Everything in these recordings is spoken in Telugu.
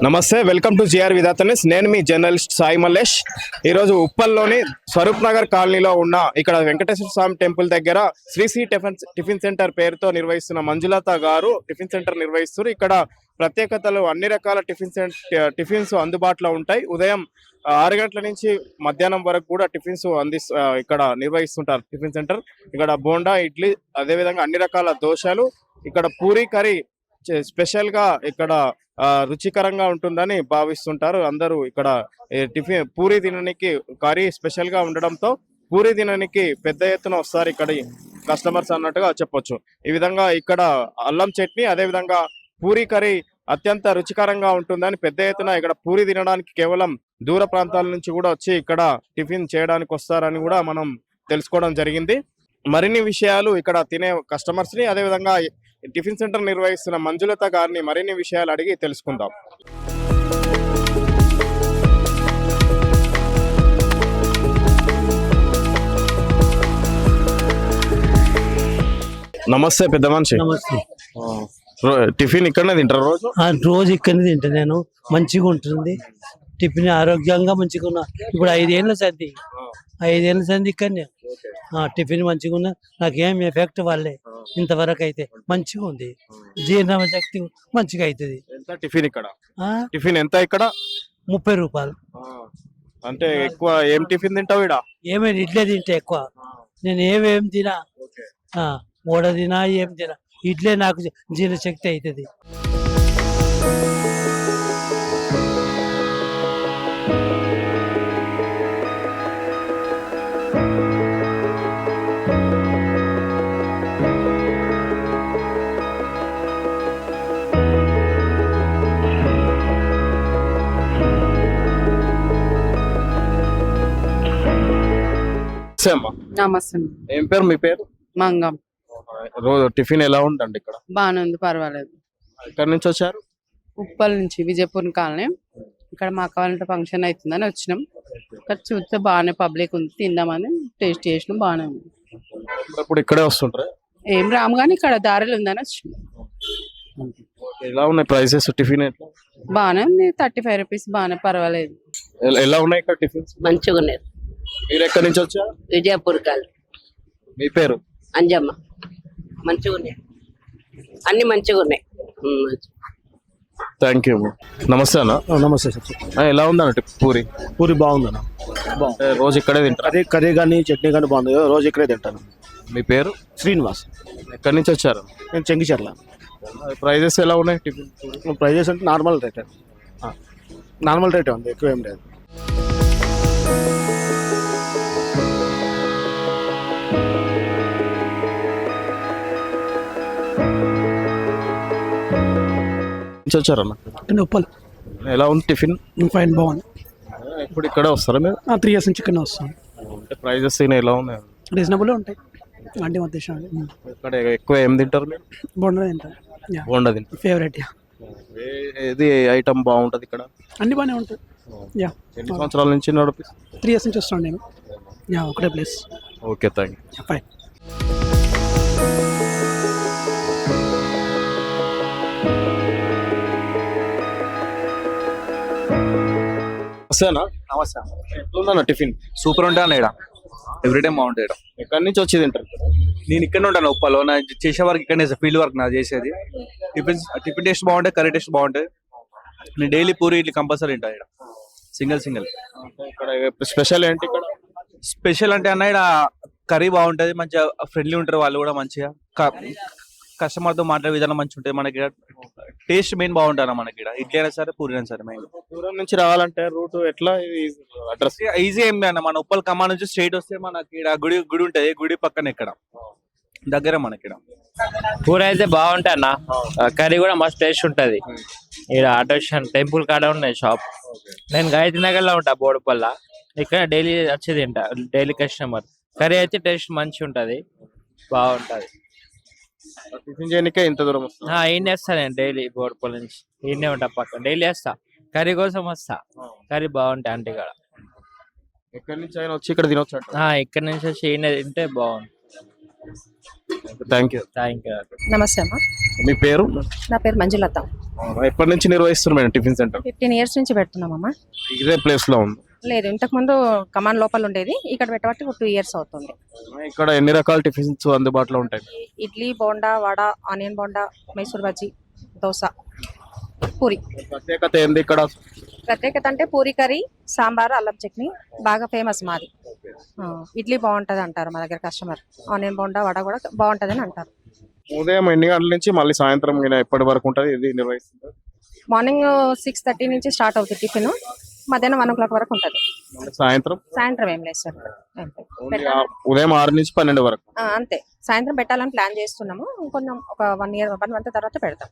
నమస్తే, welcome to GR Vidhatha news. నేను మీ జర్నలిస్ట్ సాయి మల్లేష్. ఈరోజు ఉప్పల్లోని స్వరూప్ నగర్ కాలనీలో ఉన్న ఇక్కడ వెంకటేశ్వర స్వామి టెంపుల్ దగ్గర శ్రీశ్రీ టిఫిన్ సెంటర్ పేరుతో నిర్వహిస్తున్న మంజులత గారు టిఫిన్ సెంటర్ నిర్వహిస్తారు. ఇక్కడ ప్రత్యేకతలు అన్ని రకాల టిఫిన్స్ అందుబాటులో ఉంటాయి. ఉదయం 6 గంటల నుంచి మధ్యాహ్నం వరకు కూడా టిఫిన్స్ ఇక్కడ నిర్వహిస్తుంటారు టిఫిన్ సెంటర్. ఇక్కడ బోండా, ఇడ్లీ, అదేవిధంగా అన్ని రకాల దోశలు, ఇక్కడ పూరీ కర్రీ స్పెషల్ గా ఇక్కడ రుచికరంగా ఉంటుందని భావిస్తుంటారు అందరూ. ఇక్కడ పూరి తినడానికి కర్రీ స్పెషల్ గా ఉండడంతో పూరి తినడానికి పెద్ద ఎత్తున వస్తారు ఇక్కడ కస్టమర్స్ అన్నట్టుగా చెప్పొచ్చు. ఈ విధంగా ఇక్కడ అల్లం చట్నీ, అదే విధంగా పూరి కర్రీ అత్యంత రుచికరంగా ఉంటుందని పెద్ద ఎత్తున ఇక్కడ పూరి తినడానికి కేవలం దూర ప్రాంతాల నుంచి కూడా వచ్చి ఇక్కడ టిఫిన్ చేయడానికి వస్తారని కూడా మనం తెలుసుకోవడం జరిగింది. మరిన్ని విషయాలు ఇక్కడ తినే కస్టమర్స్ ని, అదేవిధంగా టిఫిన్ సెంటర్ నిర్వహిస్తున్న మంజులత గారిని మరిన్ని విషయాలు అడిగి తెలుసుకుందాం. నమస్తే పెద్ద మనిషి. నమస్తే. టిఫిన్ ఇక్కడనే తింటారు రోజు? రోజు ఇక్కడనే తింటా నేను. మంచిగా ఉంటుంది టిఫిన్, ఆరోగ్యంగా మంచిగా ఉన్నా. ఇప్పుడు 5 ఏళ్ళ సంది ఇక్కడనే టిఫిన్ మంచిగా ఉన్నా. నాకేం ఎఫెక్ట్ వాళ్ళే ఇంతవరకు అయితే మంచిగా ఉంది. జీర్ణ శక్తి మంచిగా అవుతుంది. టిఫిన్ ఇక్కడ టిఫిన్ ఎంత? ఇక్కడ 30 రూపాయలు. అంటే ఎక్కువ ఏం టిఫిన్ తింటావు? ఇక్కడ ఏమైనా ఇడ్లీ తింటే ఎక్కువ. నేను ఏమేం తినా, ఓడ తినా, ఏం తినా, ఇడ్లే నాకు జీర్ణ శక్తి అవుతుంది. నమస్తే. ఏం పేరు మీ పేరు? మంగం. రోజు టిఫిన్ ఎలా ఉందండి ఇక్కడ? బాగానే ఉంది, పర్వాలేదు. ఎక్కడి నుంచి వచ్చారు? ఉప్పల్ నుంచి, విజయపూర్ కాలనీ. ఇక్కడ మా కావాలంటే ఫంక్షన్ అవుతుందని వచ్చినాం. ఇక్కడ చూస్తే బాగానే పబ్లిక్ ఉంది, తిందామని టేస్ట్ చేసినాం. బాగానే ఉంది. ఇప్పుడు ఇక్కడే వస్తుంటారా? ఏం రాము కానీ ఇక్కడ దారిలో ఉందని వచ్చినాం. ఎలా ఉన్నాయి ప్రైసెస్? టిఫిన్ బాగానే ఉంది, 35 రూపీస్. బాగానే పర్వాలేదు. ఎలా ఉన్నాయి ఇక్కడ టిఫిన్స్? మంచిగా ఉన్నాయి. మీరు ఎక్కడి నుంచి వచ్చారు? విజయపూర్ కాల్. మీ పేరు? అంజమ్మ. మంచిగా ఉన్నాయి, అన్ని మంచిగా ఉన్నాయి. Thank you. నమస్తే అన్న. నమస్తే సార్. ఎలా ఉందన్న పూరి? పూరి బాగుందన్న. రోజు ఇక్కడే తింటారు? కర్రీ కానీ చట్నీ కానీ బాగుంది. రోజు ఇక్కడే తింటాను. మీ పేరు? శ్రీనివాస్. ఎక్కడి నుంచి వచ్చారు? నేను చెంగిచెర్ల. ప్రైజెస్ ఎలా ఉన్నాయి టిఫిన్? ప్రైజెస్ అంటే నార్మల్ రేట్ ఉంది, ఎక్కువ ఏం లేదు. వచ్చారన్న ఉప్పల్. ఎలా ఉంది టిఫిన్? ఫైన్, బాగుంది. ఇప్పుడు ఇక్కడే వస్తారా మీరు? 3 years నుంచి ఇక్కడనే వస్తాను. ప్రైజెస్ ఎలా ఉన్నాయి? రీజనబుల్ ఉంటాయి. అంటే మధ్య ఇక్కడ ఎక్కువ ఏం తింటారు మీరు? బోండా తింటారు. బోండా తింటారు. ఫేవరెట్. ఏది ఐటమ్ బాగుంటుంది ఇక్కడ? అన్ని బాగానే ఉంటాయి. ఎన్ని సంవత్సరాల నుంచి నడిపిస్తారు? 3 years నుంచి వస్తాను నేను. ఒకటే place. Okay, thank you. Fine. నమస్తే. ఎట్లుందన్న టిఫిన్? సూపర్ ఉంటాను ఇక్కడ. ఎవ్రీ టైం బాగుంటాయి ఇక్కడ. ఎక్కడి నుంచి వచ్చి తింటారు? నేను ఇక్కడనే ఉంటాను ఉప్పలో. నా చేసే వర్క్ ఇక్కడనే, ఫీల్డ్ వర్క్ నా చేసేది. టిఫిన్ టేస్ట్ బాగుంటాయి, కర్రీ టేస్ట్ బాగుంటాయి. నేను డైలీ పూరి ఇడ్లీ కంపల్సరీ తింటాను ఇక్కడ. సింగిల్. ఇక్కడ స్పెషల్ ఏంటి? ఇక్కడ స్పెషల్ అంటే అన్న ఇక్కడ కర్రీ బాగుంటది, మంచిగా ఫ్రెండ్లీ ఉంటారు వాళ్ళు కూడా. మంచిగా కస్టమర్తో మాట్లాడే విధానం మంచిగా ఉంటుంది. మనకి టేస్ట్ మెయిన్ బాగుంటుంది మనకి ఇక్కడ. ఇడ్లీ అయినా సరే, పూరి అయినా సరే. మెయిన్ దూరం నుంచి రావాలంటే రూట్ ఎట్లా? అడ్రస్ ఈజీ ఏం అన్న. మన ఉప్పల్ కమాన్ నుంచి స్ట్రైట్ వస్తే మనకి ఇక్కడ గుడి ఉంటుంది. గుడి పక్కన ఇక్కడ దగ్గర మనకి ఇక్కడ పూరి అయితే బాగుంటాయి అన్న. కర్రీ కూడా మస్తు టేస్ట్ ఉంటది. ఇక్కడ ఆటో స్టాండ్ టెంపుల్ కాడ ఉన్నాయి షాప్. నేను గాయత్రి నగర్ లో ఉంటా, బోడుపల్ల. ఇక్కడ డైలీ వచ్చి తింటా, డైలీ కస్టమర్. కర్రీ అయితే టేస్ట్ మంచి ఉంటది, బాగుంటది. టిఫిన్ చేయడానికే ఇంత దూరం వస్తా? ఈయన వేస్తా నేను డైలీ బోడుపల్ల నుంచి. ఈయనే ఉంటా పక్క, డైలీ వేస్తా. కర్రీ కోసం వస్తా. కర్రీ బాగుంటాయి అంటే ఇక్కడ. ఎక్కడి నుంచి అయినా వచ్చి ఇక్కడ తినొచ్చు? ఇక్కడ నుంచి వచ్చి ఈయన తింటే బాగుంది. Thank you. Thank you. నమస్తే అమ్మా, మీ పేరు? నా పేరు మంజులత. ఎప్పటి నుంచి నిర్వహిస్తున్నారు మేడం టిఫిన్ సెంటర్? 15 years నుంచి పెడుతున్నామమ్మా. ఇదే ప్లేస్ లో ఉంది. లేదు, ఇంతకు ముందు కమాన్ లోపల ఉండేది, ఇక్కడ పెట్టబట్టి 2 years అవుతుంది. ఇక్కడ ఎన్ని రకాల టిఫిన్స్ అందుబాటులో ఉంటాయి? ఇడ్లీ, బోండా, వడ, ఆనియన్ బోండా, మైసూర్ బజ్జీ, దోశ, పూరి. ప్రత్యేకత ఏంది ఇక్కడ? ప్రత్యేకత అంటే పూరి కర్రీ, సాంబార్, అల్లం చట్నీ బాగా ఫేమస్ మాది. ఇడ్లీ బాగుంటది అంటారు మా దగ్గర కస్టమర్. ఆనియన్ బోండా, వడ కూడా బాగుంటది అని అంటారు. ఉదయం ఎన్ని గంటల నుంచి మళ్ళీ సాయంత్రం ఎప్పటి వరకు ఉంటుంది ఇది నిర్వహిస్తుంది? మార్నింగ్ 6:30 నుంచి స్టార్ట్ అవుతుంది టిఫిన్, మధ్యాహ్నం 1 o'clock వరకు ఉంటుంది. సాయంత్రం సాయంత్రం ఏం లేదు సార్, ఉదయం 6 నుంచి 12 వరకు. అంతే. సాయంత్రం పెట్టాలని ప్లాన్ చేస్తున్నాము, కొంచెం ఒక 1 month తర్వాత పెడతాం.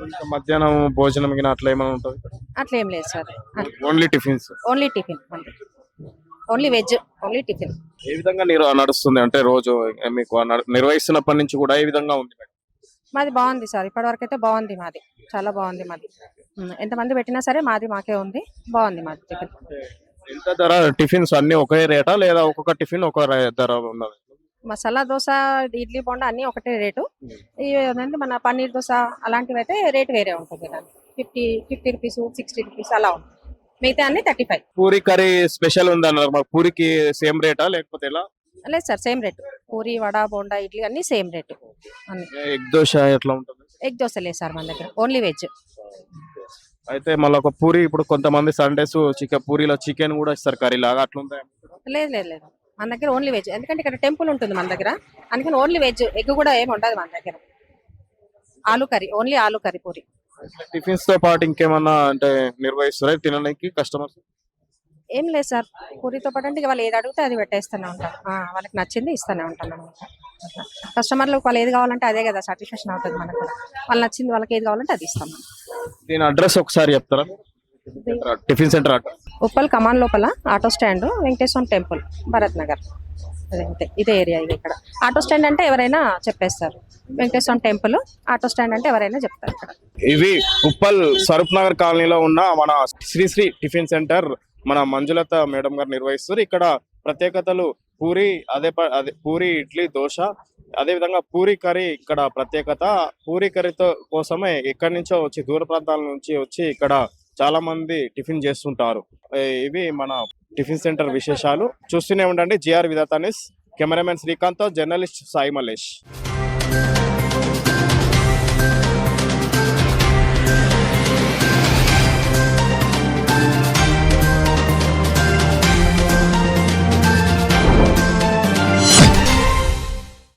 ఇంకా మధ్యాహ్నం భోజనం అట్లా ఏమైనా ఉంటుంది? అట్లా ఏం లేదు sir, only tiffins? Only tiffin, only veg, only tiffin. ఏ విధంగా నడుస్తుంది అంటే రోజు మీకు నిర్వహిస్తున్నప్పటి నుంచి కూడా ఏ విధంగా ఉంది? మాది బాగుంది సార్, ఇప్పటి వరకు అయితే బాగుంది మాది, చాలా బాగుంది మాది. ఎంతమంది పెట్టినా సరే మాది మాకే ఉంది, బాగుంది మాది టిఫిన్. ఎంత ధర? టిఫిన్స్ అన్ని ఒకే రేటా లేదా ఒక్కొక్క టిఫిన్ ఒక ధర ఉన్నది? మసాలా దోశ, ఇడ్లీ బోండా అన్ని ఒకటే రేటు. ఇవి మన పన్నీర్ దోశ అలాంటివి అయితే రేట్ వేరే ఉంటుంది. 50 రూపీస్, 60 రూపీస్ అలా ఉంటుంది. మిగతా అన్ని 35. పూరి కర్రీ స్పెషల్ ఉంది అన్నారు, మరి పూరికి సేమ్ రేటా లేకపోతే ఎలా? లేదు sir, same rate. Puri, vada, bonda, idli అన్ని సేమ్ రేటు. అన్ని ఎగ్ దోశ ఎట్లా ఉంటుంది? ఎగ్ దోశ లేదు సార్ మన దగ్గర, ఓన్లీ వెజ్. అయితే మళ్ళీ ఒక పూరి, ఇప్పుడు కొంతమంది సండేస్ పూరిలో చికెన్ కూడా ఇస్తారు కర్రీ లాగా, అట్లా ఉంటాయి? లేదు లేదు లేదు, మన దగ్గర ఓన్లీ వెజ్. ఎందుకంటే ఇక్కడ టెంపుల్ ఉంటుంది మన దగ్గర, అందుకని ఓన్లీ వెజ్. ఎగ్ కూడా ఏమి ఉండదు మన దగ్గర. ఆలు కర్రీ, ఓన్లీ ఆలు కర్రీ, పూరి. టిఫిన్స్ తో పాటు ఇంకేమన్నా అంటే నిర్వహిస్తారా తినడానికి కస్టమర్స్? ఏం లేదు సార్, పూరితో పాటు అంటే వాళ్ళు ఏది అడిగితే అది పెట్టేస్తూనే ఉంటాం. వాళ్ళకి నచ్చింది ఇస్తూనే ఉంటాం అనమాట. కస్టమర్లకు వాళ్ళు ఏది కావాలంటే అదే కదా సాటిస్ఫాక్షన్ అవుతుంది మనకు కూడా. వాళ్ళు నచ్చింది వాళ్ళకి ఏది కావాలంటే అది ఇస్తాం. దీని అడ్రస్ ఒకసారి చెప్తారా? టిఫిన్ సెంటర్ అడ్రస్ ఉప్పల్ కమాన్ లోపల auto stand, Venkateswara temple, Bharat Nagar. ఇదే ఏరియా. ఇది ఇక్కడ ఆటో స్టాండ్ అంటే ఎవరైనా చెప్పేస్తారు, వెంకటేశ్వర టెంపుల్ ఆటో స్టాండ్ అంటే ఎవరైనా చెప్తారు ఇక్కడ. ఇది ఉప్పల్ స్వరూప్ నగర్ కాలనీలో ఉన్న మన శ్రీ టిఫిన్ సెంటర్ మన మంజులత మేడం గారు నిర్వహిస్తారు. ఇక్కడ ప్రత్యేకతలు పూరి, అదే పూరి, ఇడ్లీ, దోశ, అదే విధంగా పూరి కర్రీ ఇక్కడ ప్రత్యేకత. పూరి కర్రీతో కోసమే ఎక్కడి నుంచో వచ్చి, దూర ప్రాంతాల నుంచి వచ్చి ఇక్కడ చాలా మంది టిఫిన్ చేస్తుంటారు. ఇవి మన టిఫిన్ సెంటర్ విశేషాలు. చూస్తూనే ఉండండి జిఆర్ విధాత news. Cameraman Srikanth, journalist Sai Mallesh.